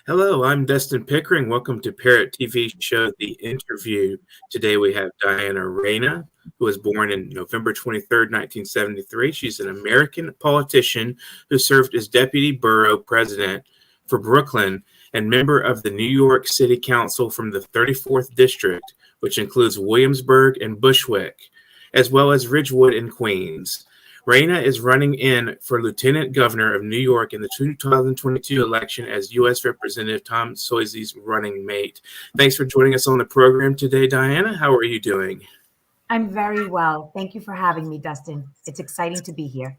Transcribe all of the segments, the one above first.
Hello, I'm Dustin Pickering. Welcome to Parrot TV show The Interview. Today we have Diana Reyna, who was born in November 23rd, 1973. She's an American politician who served as deputy borough president for Brooklyn and member of the New York City Council from the 34th District, which includes Williamsburg and Bushwick, as well as Ridgewood and Queens. Reyna is running in for Lieutenant Governor of New York in the 2022 election as U.S. Representative Tom SUOZZI's running mate. Thanks for joining us on the program today, Diana. How are you doing? I'm very well. Thank you for having me, Dustin. It's exciting to be here.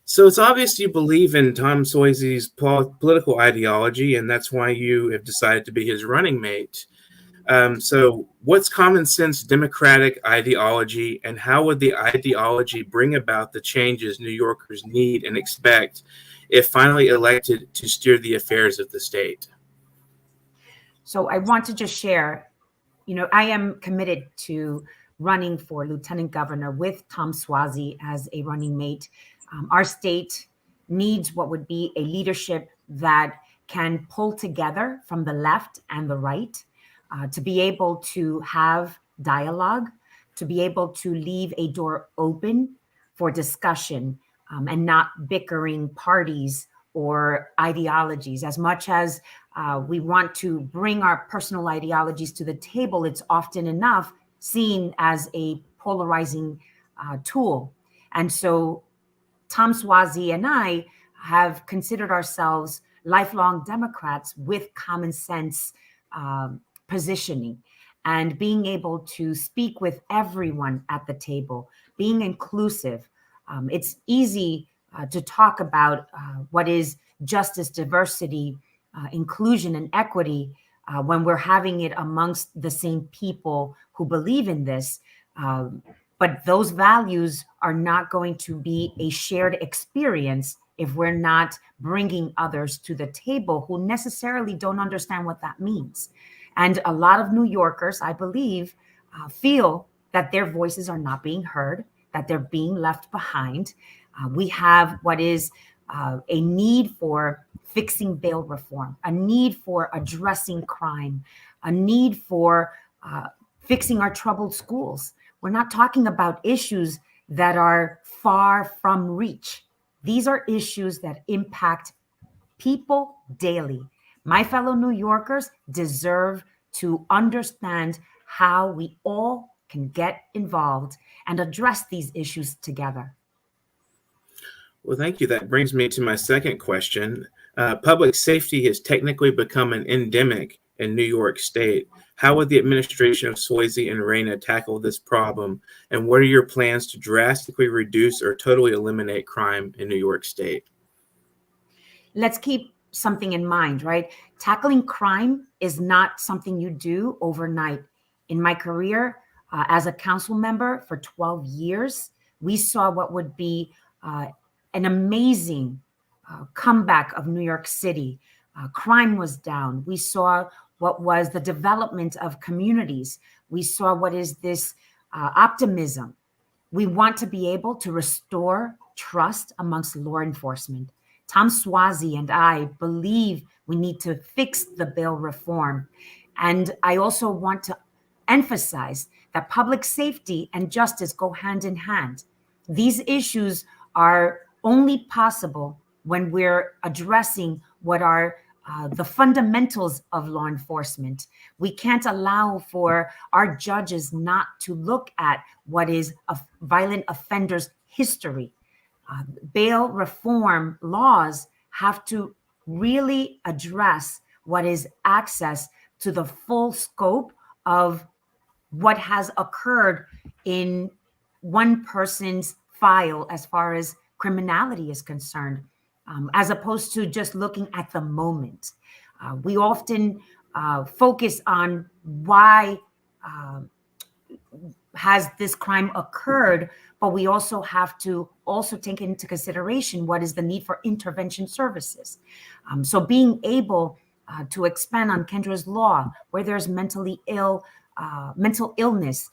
So it's obvious you believe in Tom SUOZZI's political ideology, and that's why you have decided to be his running mate. So what's common sense democratic ideology, and how would the ideology bring about the changes New Yorkers need and expect if finally elected to steer the affairs of the state? So I want to just share, I am committed to running for lieutenant governor with Tom SUOZZI as a running mate. Our state needs what would be a leadership that can pull together from the left and the right. To be able to have dialogue, to be able to leave a door open for discussion and not bickering parties or ideologies. As much as we want to bring our personal ideologies to the table, it's often enough seen as a polarizing tool. And so Tom SUOZZI and I have considered ourselves lifelong Democrats with common sense positioning and being able to speak with everyone at the table, being inclusive. It's easy to talk about what is justice, diversity, inclusion, and equity when we're having it amongst the same people who believe in this. But those values are not going to be a shared experience if we're not bringing others to the table who necessarily don't understand what that means. And a lot of New Yorkers, I believe, feel that their voices are not being heard, that they're being left behind. We have what is a need for fixing bail reform, a need for addressing crime, a need for fixing our troubled schools. We're not talking about issues that are far from reach. These are issues that impact people daily. My fellow New Yorkers deserve to understand how we all can get involved and address these issues together. Well, thank you. That brings me to my second question. Public safety has technically become an endemic in New York State. How would the administration of SUOZZI and Reyna tackle this problem? And what are your plans to drastically reduce or totally eliminate crime in New York State? Let's keep something in mind, right? Tackling crime is not something you do overnight. In my career as a council member for 12 years, we saw what would be an amazing comeback of New York City. Crime was down. We saw what was the development of communities. We saw what is this optimism. We want to be able to restore trust amongst law enforcement. Tom SUOZZI and I believe we need to fix the bail reform. And I also want to emphasize that public safety and justice go hand in hand. These issues are only possible when we're addressing what are the fundamentals of law enforcement. We can't allow for our judges not to look at what is a violent offender's history. Bail reform laws have to really address what is access to the full scope of what has occurred in one person's file as far as criminality is concerned, as opposed to just looking at the moment. We often focus on why has this crime occurred, but we also have to take into consideration what is the need for intervention services. So being able to expand on Kendra's law, where there's mental illness,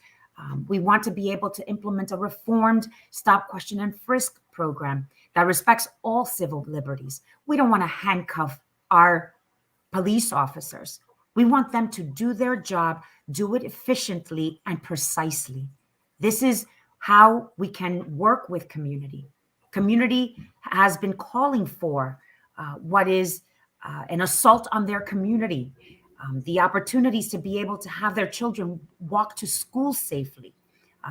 we want to be able to implement a reformed stop, question, and frisk program that respects all civil liberties. We don't want to handcuff our police officers. We want them to do their job, do it efficiently and precisely. This is how we can work with community. Community has been calling for what is an assault on their community, the opportunities to be able to have their children walk to school safely.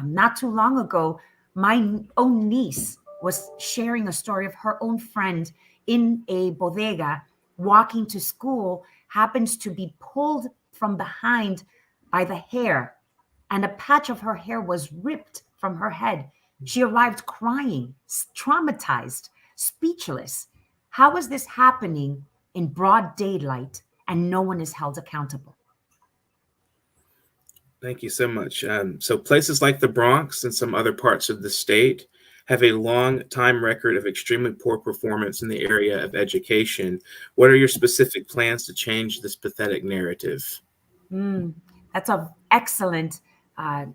Not too long ago, my own niece was sharing a story of her own friend in a bodega walking to school, happens to be pulled from behind by the hair, and a patch of her hair was ripped from her head. She arrived crying, traumatized, speechless. How is this happening in broad daylight and no one is held accountable? Thank you so much. So places like the Bronx and some other parts of the state have a long time record of extremely poor performance in the area of education. What are your specific plans to change this pathetic narrative? That's an excellent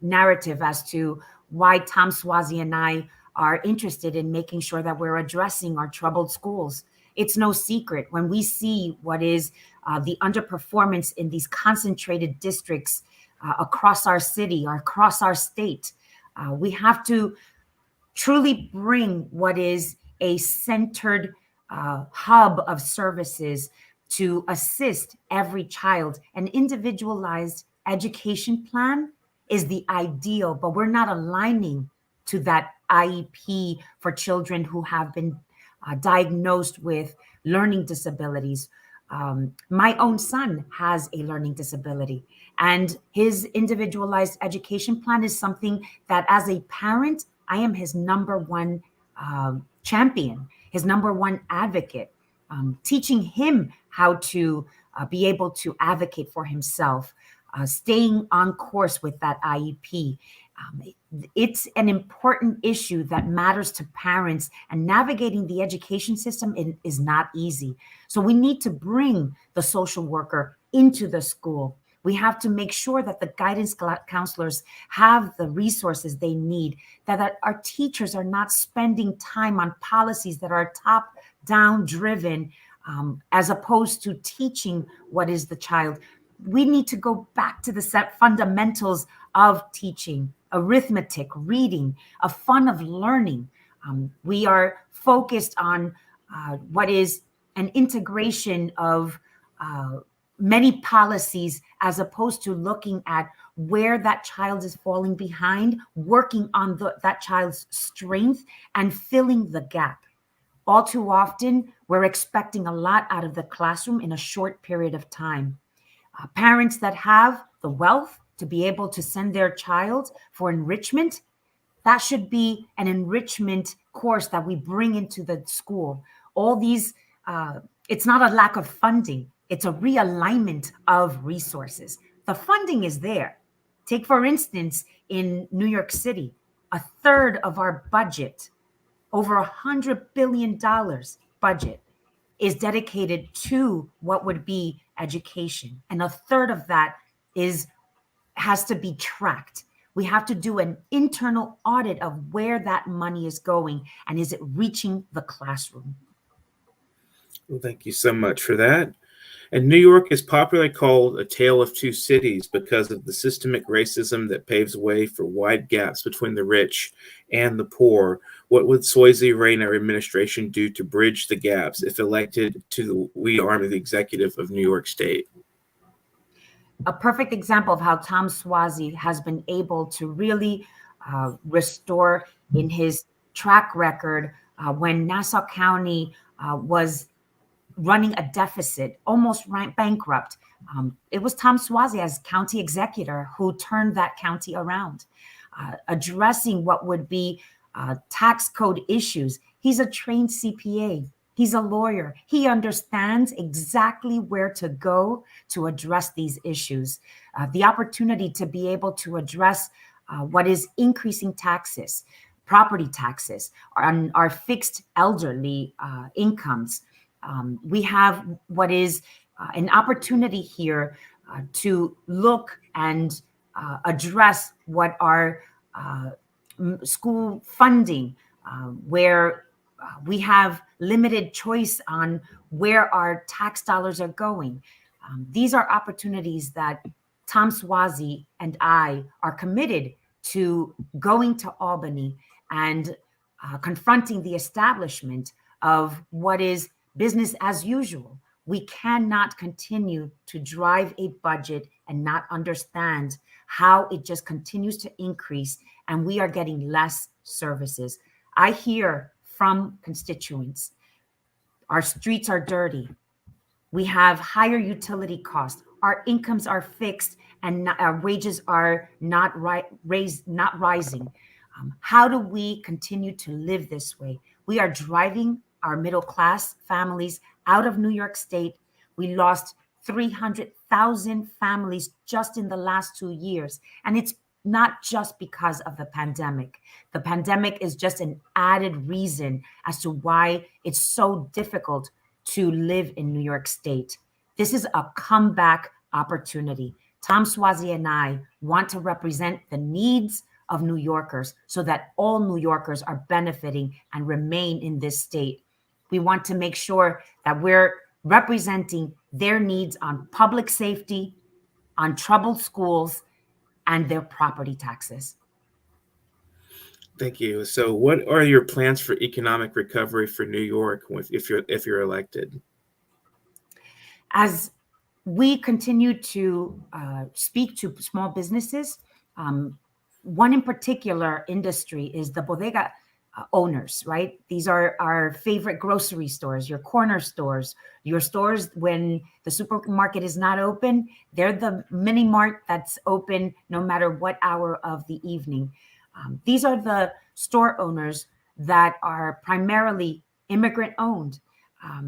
narrative as to why Tom SUOZZI and I are interested in making sure that we're addressing our troubled schools. It's no secret when we see what is the underperformance in these concentrated districts across our city or across our state. We have to truly bring what is a centered hub of services to assist every child. An individualized education plan is the ideal, but we're not aligning to that IEP for children who have been diagnosed with learning disabilities. My own son has a learning disability, and his individualized education plan is something that, as a parent, I am his number one champion, his number one advocate, teaching him how to be able to advocate for himself, staying on course with that IEP. It's an important issue that matters to parents, and navigating the education system is not easy. So we need to bring the social worker into the school. We have to make sure that the guidance counselors have the resources they need, that our teachers are not spending time on policies that are top-down driven, as opposed to teaching what is the child. We need to go back to the set fundamentals of teaching, arithmetic, reading, a fun of learning. We are focused on what is an integration of many policies, as opposed to looking at where that child is falling behind, working on that child's strength and filling the gap. All too often, we're expecting a lot out of the classroom in a short period of time. Parents that have the wealth to be able to send their child for enrichment, that should be an enrichment course that we bring into the school. All these, it's not a lack of funding, it's a realignment of resources. The funding is there. Take, for instance, in New York City, a third of our budget, over $100 billion budget, is dedicated to what would be education. And a third of that has to be tracked. We have to do an internal audit of where that money is going and is it reaching the classroom. Well, thank you so much for that. And New York is popularly called a tale of two cities because of the systemic racism that paves way for wide gaps between the rich and the poor. What would SUOZZI REYNA administration do to bridge the gaps if elected to the we arm of the executive of New York State? A perfect example of how Tom SUOZZI has been able to really restore in his track record when Nassau County was running a deficit, almost bankrupt. It was Tom SUOZZI as county executor who turned that county around, addressing what would be tax code issues. He's a trained CPA. He's a lawyer. He understands exactly where to go to address these issues. The opportunity to be able to address what is increasing taxes, property taxes, on our fixed elderly incomes. We have what is an opportunity here to look and address what our school funding, where we have limited choice on where our tax dollars are going. These are opportunities that Tom SUOZZI and I are committed to going to Albany and confronting the establishment of what is business as usual. We cannot continue to drive a budget and not understand how it just continues to increase and we are getting less services. I hear from constituents, our streets are dirty. We have higher utility costs. Our incomes are fixed and our wages are not rising. How do we continue to live this way? We are driving our middle class families out of New York State. We lost 300,000 families just in the last 2 years. And it's not just because of the pandemic. The pandemic is just an added reason as to why it's so difficult to live in New York State. This is a comeback opportunity. Tom SUOZZI and I want to represent the needs of New Yorkers so that all New Yorkers are benefiting and remain in this state. We want to make sure that we're representing their needs on public safety, on troubled schools, and their property taxes. Thank you. So what are your plans for economic recovery for New York if you're elected? As we continue to speak to small businesses, one in particular industry is the bodega owners, right? These are our favorite grocery stores, your corner stores, your stores when the supermarket is not open. They're the mini mart that's open no matter what hour of the evening. These are the store owners that are primarily immigrant owned,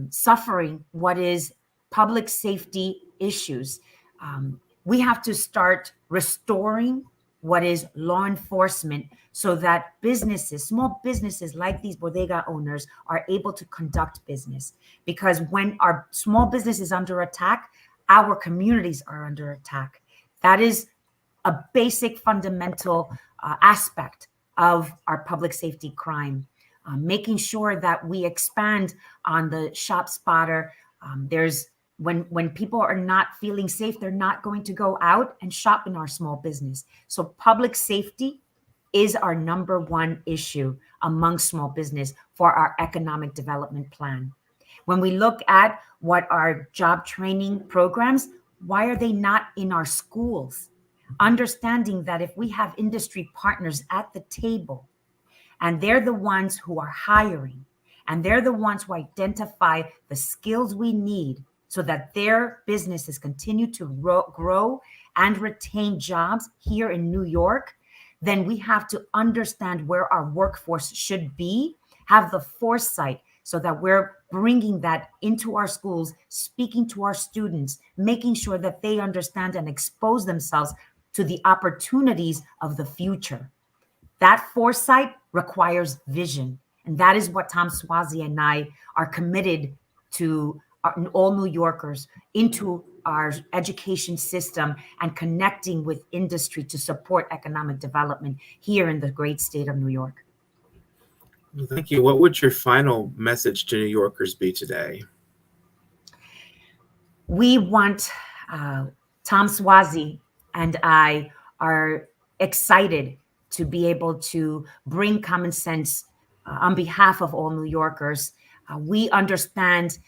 suffering what is public safety issues. We have to start restoring what is law enforcement so that businesses, small businesses like these bodega owners are able to conduct business. Because when our small business is under attack, our communities are under attack. That is a basic fundamental aspect of our public safety crime. Making sure that we expand on the shop spotter. When people are not feeling safe, they're not going to go out and shop in our small business. So public safety is our number one issue among small business for our economic development plan. When we look at what our job training programs, why are they not in our schools? Understanding that if we have industry partners at the table and they're the ones who are hiring and they're the ones who identify the skills we need so that their businesses continue to grow and retain jobs here in New York, then we have to understand where our workforce should be, have the foresight so that we're bringing that into our schools, speaking to our students, making sure that they understand and expose themselves to the opportunities of the future. That foresight requires vision. And that is what Tom SUOZZI and I are committed to all New Yorkers into our education system and connecting with industry to support economic development here in the great state of New York. Thank you. What would your final message to New Yorkers be today? We want Tom SUOZZI and I are excited to be able to bring common sense on behalf of all New Yorkers. We understand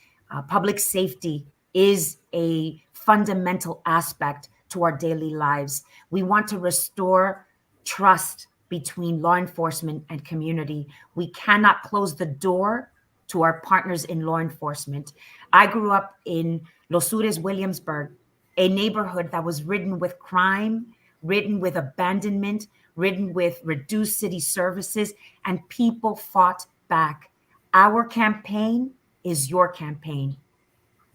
public safety is a fundamental aspect to our daily lives. We want to restore trust between law enforcement and community. We cannot close the door to our partners in law enforcement. I grew up in Los Sures, Williamsburg, a neighborhood that was ridden with crime, ridden with abandonment, ridden with reduced city services, and people fought back. Our campaign is your campaign.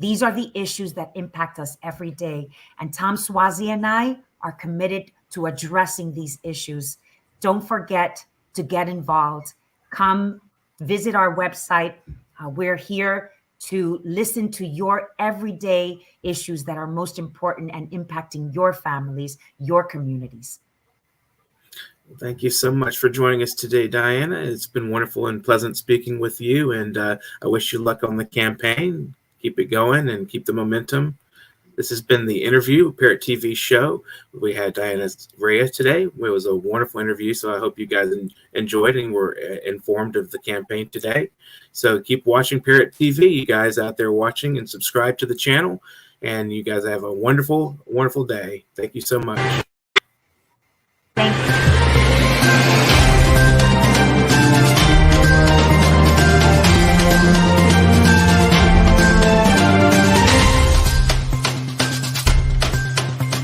These are the issues that impact us every day. And Tom SUOZZI and I are committed to addressing these issues. Don't forget to get involved. Come visit our website. We're here to listen to your everyday issues that are most important and impacting your families, your communities. Thank you so much for joining us today, Diana. It's been wonderful and pleasant speaking with you, and I wish you luck on the campaign. Keep it going and keep the momentum. This has been the interview Parrot TV show. We had Diana Reyes today. It was a wonderful interview, so I hope you guys enjoyed and were informed of the campaign today. So keep watching Parrot TV, you guys out there watching, and subscribe to the channel. And you guys have a wonderful, wonderful day. Thank you so much. Thank you.